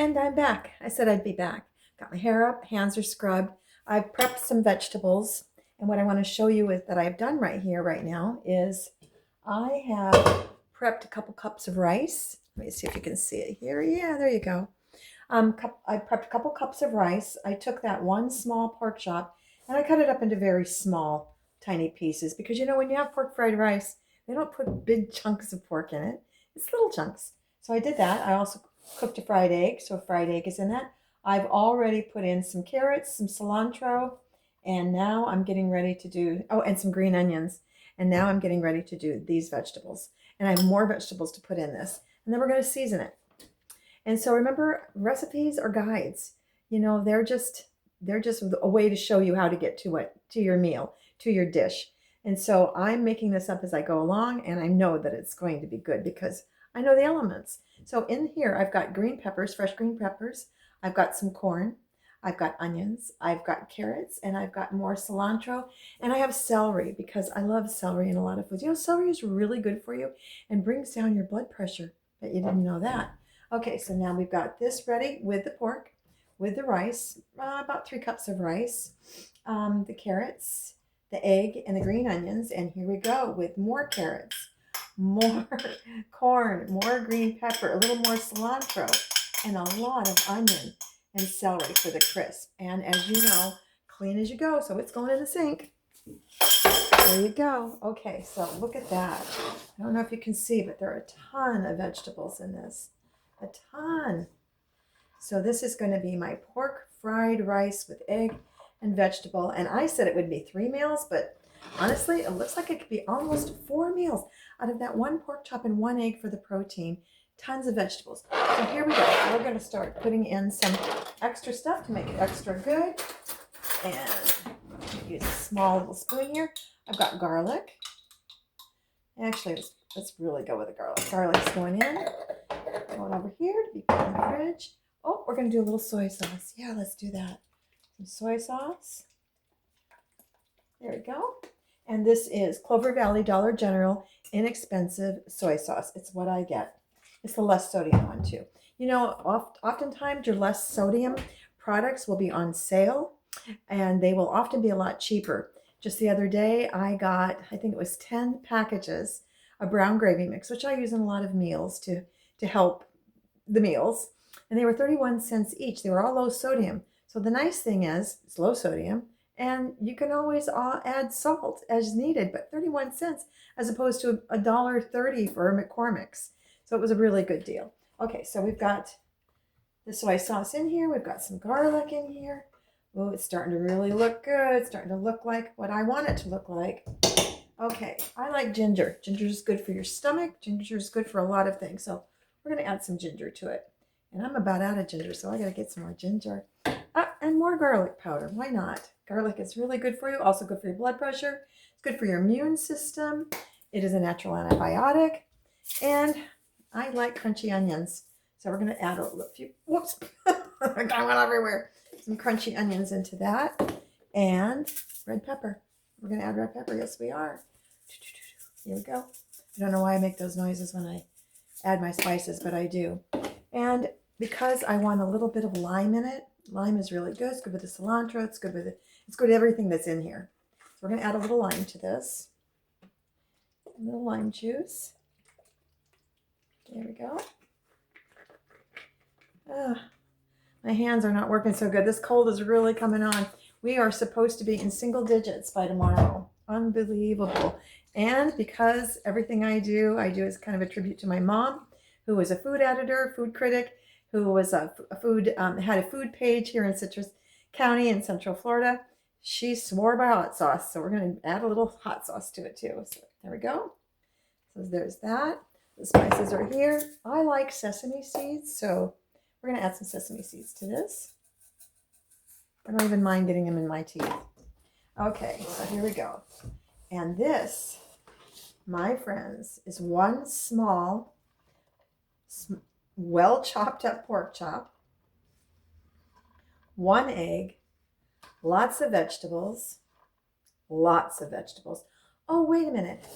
And I'm back. I said I'd be back. Got my hair up, hands are scrubbed. I've prepped some vegetables. And what I want to show you is that I've done right here, right now, is I have prepped a couple cups of rice. Let me see if you can see it here. Yeah, there you go. I prepped a couple cups of rice. I took that one small pork chop and I cut it up into very small, tiny pieces because you know when you have pork fried rice, they don't put big chunks of pork in it. It's little chunks. So I did that. I also cooked a fried egg, so a fried egg is in that. I've already put in some carrots, some cilantro, and now I'm getting ready to do, oh, and some green onions. And now I'm getting ready to do these vegetables. And I have more vegetables to put in this. And then we're going to season it. And so remember, recipes are guides. You know, they're just a way to show you how to get to it, to your meal, to your dish. And so I'm making this up as I go along, and I know that it's going to be good because I know the elements. So in here, I've got green peppers, fresh green peppers. I've got some corn. I've got onions. I've got carrots, and I've got more cilantro. And I have celery because I love celery in a lot of foods. You know, celery is really good for you and brings down your blood pressure. Bet you didn't know that. Okay, so now we've got this ready with the pork, with the rice, about 3 cups of rice, the carrots, the egg, and the green onions. And here we go with more carrots, more corn, more green pepper, a little more cilantro, and a lot of onion and celery for the crisp. And as you know, clean as you go, so it's going in the sink. There you go. Okay, so look at that. I don't know if you can see, but there are a ton of vegetables in this. A ton. So this is going to be my pork fried rice with egg and vegetable. And I said it would be 3 meals, but honestly, it looks like it could be almost 4 meals out of that one pork chop and 1 egg for the protein. Tons of vegetables. So here we go. We're going to start putting in some extra stuff to make it extra good. And use a small little spoon here. I've got garlic. Actually, let's really go with the garlic. Garlic's going in. Going over here to be put in the fridge. Oh, we're going to do a little soy sauce. Yeah, let's do that. Some soy sauce. There we go. And this is Clover Valley Dollar General inexpensive soy sauce. It's what I get. It's the less sodium one too. You know, oftentimes your less sodium products will be on sale and they will often be a lot cheaper. Just the other day, I got, I think it was 10 packages of brown gravy mix, which I use in a lot of meals to help the meals. And they were 31 cents each. They were all low sodium. So the nice thing is it's low sodium and you can always add salt as needed, but 31 cents as opposed to $1.30 for a McCormick's. So it was a really good deal. Okay, so we've got the soy sauce in here. We've got some garlic in here. Oh, it's starting to really look good. It's starting to look like what I want it to look like. Okay, I like ginger. Ginger is good for your stomach. Ginger is good for a lot of things. So we're going to add some ginger to it. And I'm about out of ginger, so I got to get some more ginger. And more garlic powder. Why not? Garlic is really good for you. Also good for your blood pressure. It's good for your immune system. It is a natural antibiotic. And I like crunchy onions. So we're going to add a few, whoops, I went everywhere. Some crunchy onions into that. And red pepper. We're going to add red pepper. Yes, we are. Here we go. I don't know why I make those noises when I add my spices, but I do. And because I want a little bit of lime in it, lime is really good. It's good with the cilantro. It's good with everything that's in here. So we're going to add a little lime to this. A little lime juice. There we go. My hands are not working so good. This cold is really coming on. We are supposed to be in single digits by tomorrow. Unbelievable. And because everything I do is kind of a tribute to my mom, who was a food editor, food critic, who was had a food page here in Citrus County in Central Florida. She swore by hot sauce, so we're going to add a little hot sauce to it too. So there we go. So there's that. The spices are here. I like sesame seeds, so we're going to add some sesame seeds to this. I don't even mind getting them in my teeth. Okay, so here we go. And this, my friends, is one small, well chopped up pork chop, 1 egg, lots of vegetables. Oh, wait a minute.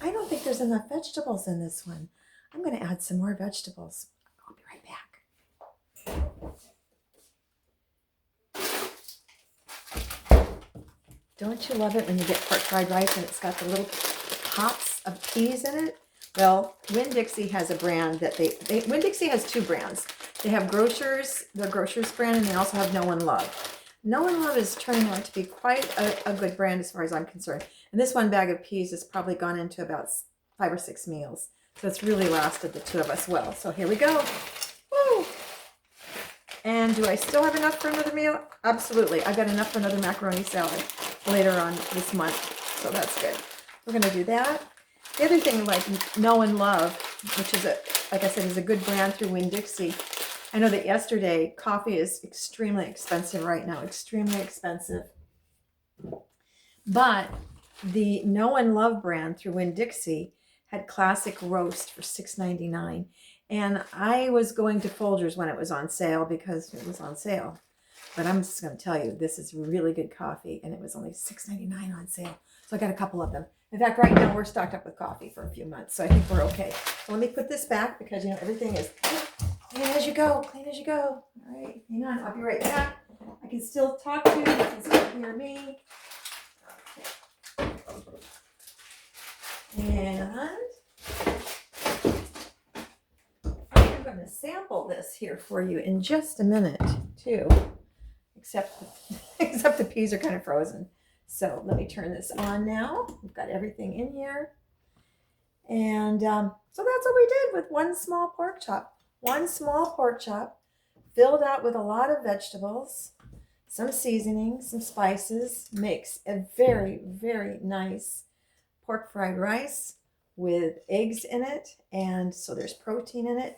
I don't think there's enough vegetables in this one. I'm going to add some more vegetables. I'll be right back. Don't you love it when you get pork fried rice and it's got the little pops of peas in it? Well, Winn-Dixie has a brand that Winn-Dixie has two brands. They have their Grocers brand, and they also have No One Love. No One Love is turning out to be quite a good brand as far as I'm concerned. And this one bag of peas has probably gone into about 5 or 6 meals. So it's really lasted the two of us well. So here we go. Woo! And do I still have enough for another meal? Absolutely. I've got enough for another macaroni salad later on this month. So that's good. We're going to do that. The other thing, like Know and Love, which is, like I said, is a good brand through Winn-Dixie. I know that yesterday, coffee is extremely expensive right now. Extremely expensive. But the Know and Love brand through Winn-Dixie had classic roast for $6.99. And I was going to Folgers when it was on sale because it was on sale. But I'm just going to tell you, this is really good coffee, and it was only $6.99 on sale. So I got a couple of them. In fact, right now we're stocked up with coffee for a few months, so I think we're okay. So let me put this back because, you know, everything is clean as you go, clean as you go. All right, hang on, I'll be right back. I can still talk to you, you can still hear me. And I'm going to sample this here for you in just a minute, too. Except the peas are kind of frozen. So let me turn this on now. We've got everything in here. And so that's what we did with one small pork chop. One small pork chop filled out with a lot of vegetables, some seasoning, some spices. Makes a very, very nice pork fried rice with eggs in it. And so there's protein in it.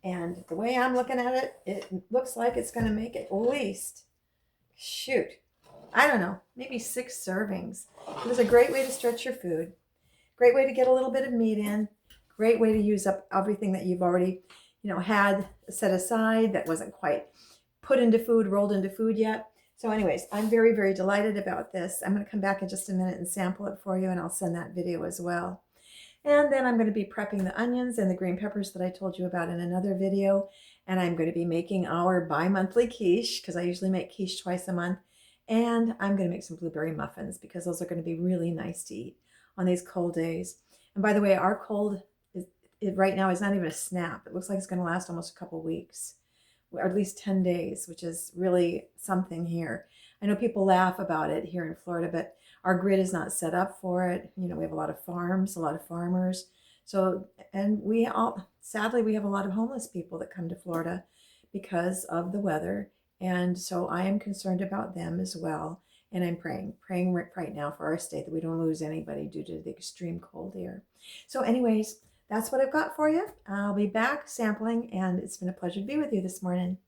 And the way I'm looking at it, it looks like it's going to make at least, I don't know, maybe 6 servings. It was a great way to stretch your food. Great way to get a little bit of meat in. Great way to use up everything that you've already, had set aside that wasn't quite put into food, rolled into food yet. So anyways, I'm very, very delighted about this. I'm going to come back in just a minute and sample it for you, and I'll send that video as well. And then I'm going to be prepping the onions and the green peppers that I told you about in another video. And I'm going to be making our bi-monthly quiche because I usually make quiche twice a month. And I'm going to make some blueberry muffins because those are going to be really nice to eat on these cold days. And by the way, our cold right now is not even a snap. It looks like it's going to last almost a couple weeks, or at least 10 days, which is really something here. I know people laugh about it here in Florida, but our grid is not set up for it. We have a lot of farms, a lot of farmers. So, and sadly, we have a lot of homeless people that come to Florida because of the weather. And so I am concerned about them as well. And I'm praying right now for our state that we don't lose anybody due to the extreme cold here. So anyways, that's what I've got for you. I'll be back sampling, and it's been a pleasure to be with you this morning.